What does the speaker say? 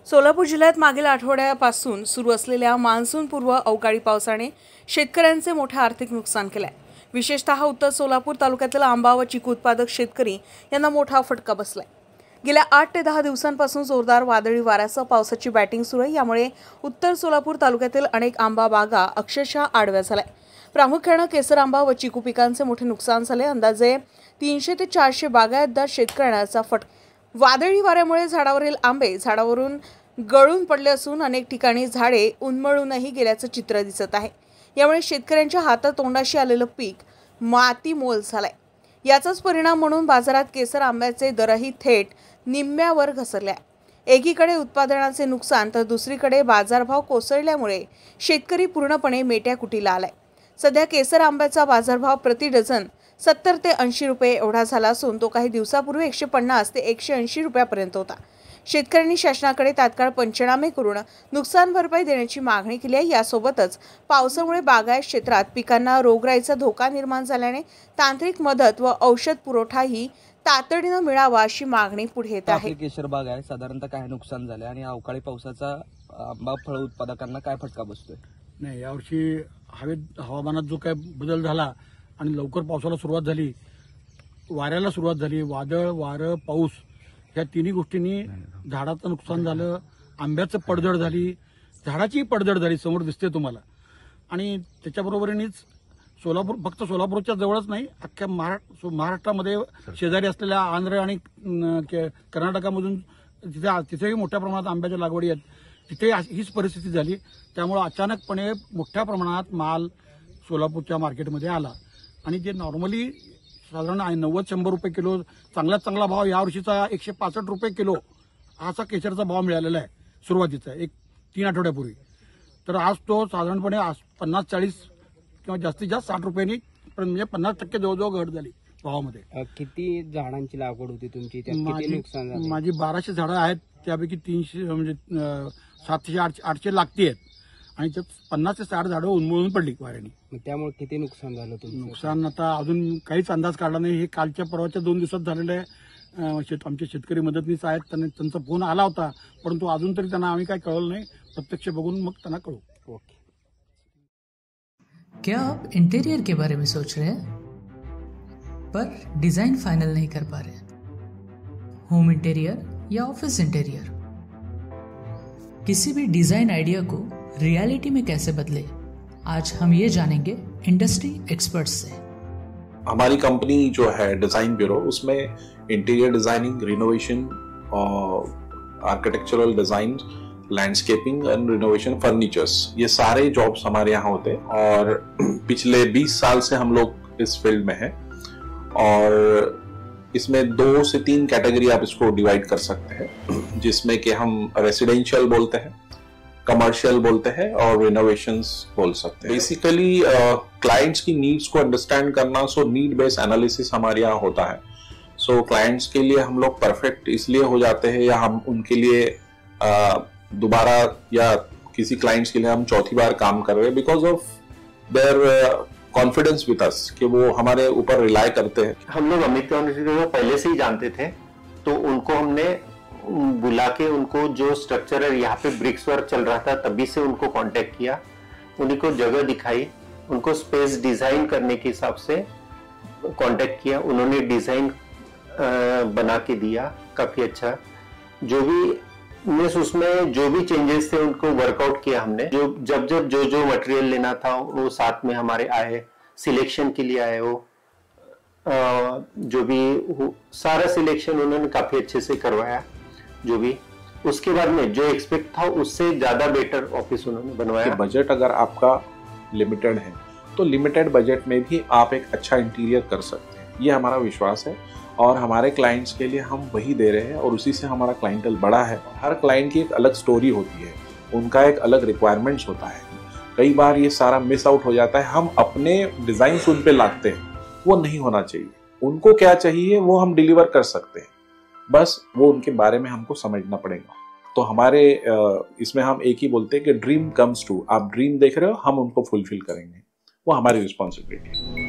सोलापूर जिल्ह्यात मागील आठवड्यापासून सुरू असलेल्या मान्सूनपूर्व अवकाळी पावसाने शेतकऱ्यांचे मोठे आर्थिक नुकसान केले आहे। विशेषतः उत्तर सोलापूर तालुक्यातील आंबा व चिकू उत्पादक शेतकरी यांना मोठा फटका बसलाय। गेल्या 8 ते 10 दिवसांपासून जोरदार वादळी वाऱ्यासह पावसाची बॅटिंग सुरू आहे। यामुळे उत्तर सोलापूर तालुक्यातील अनेक आंबा बागा अक्षरशः आडव्या झाल्या। प्रामुख्याने केसर आंबा व चिकू पिकांचे मोठे नुकसान झाले। अंदाजे 300 ते 400 बागायतदार शेतकऱ्यांचा फटका। वादळी वाऱ्यामुळे झाडावरील आंबे झाडावरून गळून पडले असून अनेक ठिकाणी झाडे उन्मळूनही गेल्याचं चित्र दिसत आहे। यामुळे शेतकऱ्यांच्या हातातोंडाशी आलेलं पीक मातीमोल झालंय। याचाच परिणाम म्हणून बाजारात केसर आंब्याचे दरही थेट निम्म्यावर घसरले आहे। एकीकडे उत्पादनाचे नुकसान तर दुसरीकडे बाजारभाव कोसळल्यामुळे शेतकरी पूर्णपणे मेट्याकुटीला आलाय। सध्या केसर आंब्याचा बाजारभाव प्रति डझन 70 ते 80 रुपये एवढा झाला असून तो काही दिवसापूर्वी 150 ते 180 रुपयापर्यंत होता। शेतकऱ्यांनी शासनाकडे तात्काळ पंचनामे करून नुकसान भरपाई देण्याची मागणी केली आहे। यासोबतच पावसामुळे बागायत क्षेत्रात पिकांना रोगराईचा धोका निर्माण झाल्याने तांत्रिक मदत व औषध पुरवठाही तातडीने मिळावा अशी मागणी पुढे येत आहे। केशर बाग आहे, साधारणतः काय नुकसान झाले आणि अवकाळी पावसाचा आंबा फळ उत्पादकांना काय फटका बसतोय? नाही, यावर्षी हवामानात जो काय बदल झाला आणि लवकर पावसाला सुरुवात झाली, वाऱ्याला सुरुवात झाली, वादळ वारं पाऊस या तिन्ही गोष्टींनी झाडाचं नुकसान झालं, आंब्याचं पडझड झाली, झाडाचीही पडझड झाली, समोर दिसते तुम्हाला। आणि त्याच्याबरोबरीनेच फक्त सोलापूरच्या जवळच नाही, अख्ख्या महाराष्ट्रामध्ये शेजारी असलेल्या आंध्र आणि कर्नाटकामधून तिथेही मोठ्या प्रमाणात आंब्याच्या लागवडी आहेत, तिथे हीच परिस्थिती झाली। त्यामुळे अचानकपणे मोठ्या प्रमाणात माल सोलापूरच्या मार्केटमध्ये आला आणि जे नॉर्मली साधारण 90-100 रुपये किलो चांगल्यात चांगला भाव यावर्षीचा 165 रुपये किलो असा केशरचा भाव मिळालेला आहे सुरुवातीचा 3 आठवड्यापूर्वी। तर आज तो साधारणपणे 50-40 किंवा जास्तीत जास्त 60 रुपयांनी म्हणजे 50% जवळजवळ घट झाली भावामध्ये। किती झाडांची लागवड होती तुमची? किती नुकसान झालं? माझी 1200 झाडं आहेत, त्यापैकी 300 म्हणजे 700-800 लागती आहेत आणि त्यात 50 ते 60 झाडं उन्मळून पडली वाऱ्याने। त्यामुळे किती नुकसान झालं तुमचं? नुकसान आता अजून काहीच अंदाज काढला नाही। हे कालच्या परवाच्या 2 दिवसात झालेलं आहे। आमचे शेतकरी मदतनीस आहेत, त्यांचा फोन आला होता, परंतु अजून तरी त्यांना आम्ही काय कळवलं नाही। प्रत्यक्ष बघून मग त्यांना कळवू। ओके। क्या आप इंटीरियर के बारे में सोच रहे हैं पर डिजाइन फाइनल नहीं कर पा रहे? होम इंटीरियर या ऑफिस इंटीरियर, किसी भी डिजाइन आइडिया को रियलिटी में कैसे बदले, आज हम ये जानेंगे इंडस्ट्री एक्सपर्ट्स से। हमारी कंपनी जो है डिजाइन ब्यूरो, उसमें interior designing, renovation, architectural design, landscaping end renovation, furnitures, ये सारे जॉब्स हमारे यहाँ होते हैं और पिछले 20 साल से हम लोग इस फील्ड में हैं। और इसमें 2 से 3 कैटेगरी आप इसको डिवाइड कर सकते हैं, जिसमें कि हम रेसिडेंशियल बोलते हैं, कमर्शियल बोलते हैं और रिनोवेशंस बोल सकते हैं। बेसिकली क्लाइंट्स की नीड्स को अंडरस्टैंड करना, सो नीड बेस्ड एनालिसिस हमारे यहाँ होता है। सो क्लाइंट्स के लिए हम लोग परफेक्ट इसलिए हो जाते हैं या हम उनके लिए दोबारा या किसी क्लाइंट्स के लिए हम चौथी बार काम कर रहे हैं because of their confidence with us, कि वो हमारे ऊपर रिलाई करते हैं। हम लोग अमित को पहले से ही जानते थे, तो उनको हमने बुला के उनको जो स्ट्रक्चर यहाँ पे ब्रिक्स वर्क चल रहा था तभी से उनको कांटेक्ट किया, उन्हीं को जगह दिखाई, उनको स्पेस डिजाइन करने के हिसाब से कांटेक्ट किया। उन्होंने डिजाइन बना के दिया काफी अच्छा। जो भी उसमें जो भी चेंजेस थे उनको वर्कआउट किया हमने। जब जो मटेरियल लेना था वो साथ में हमारे आए, सिलेक्शन के लिए आए। वो जो भी सारा सिलेक्शन उन्होंने काफी अच्छे से करवाया। जो भी उसके बाद में जो एक्सपेक्ट था उससे ज्यादा बेटर ऑफिस उन्होंने बनवाया। बजट अगर आपका लिमिटेड है तो लिमिटेड बजट में भी आप एक अच्छा इंटीरियर कर सकते हैं, ये हमारा विश्वास है। और हमारे क्लाइंट्स के लिए हम वही दे रहे हैं और उसी से हमारा क्लाइंटल बड़ा है। हर क्लाइंट की एक अलग स्टोरी होती है, उनका एक अलग रिक्वायरमेंट्स होता है। कई बार ये सारा मिस आउट हो जाता है, हम अपने डिजाइन उन पे लाते हैं, वो नहीं होना चाहिए। उनको क्या चाहिए वो हम डिलीवर कर सकते हैं, बस वो उनके बारे में हमको समझना पड़ेगा। तो हमारे इसमें हम एक ही बोलते हैं कि ड्रीम कम्स ट्रू। आप ड्रीम देख रहे हो, हम उनको फुलफिल करेंगे, वो हमारी रिस्पॉन्सिबिलिटी है।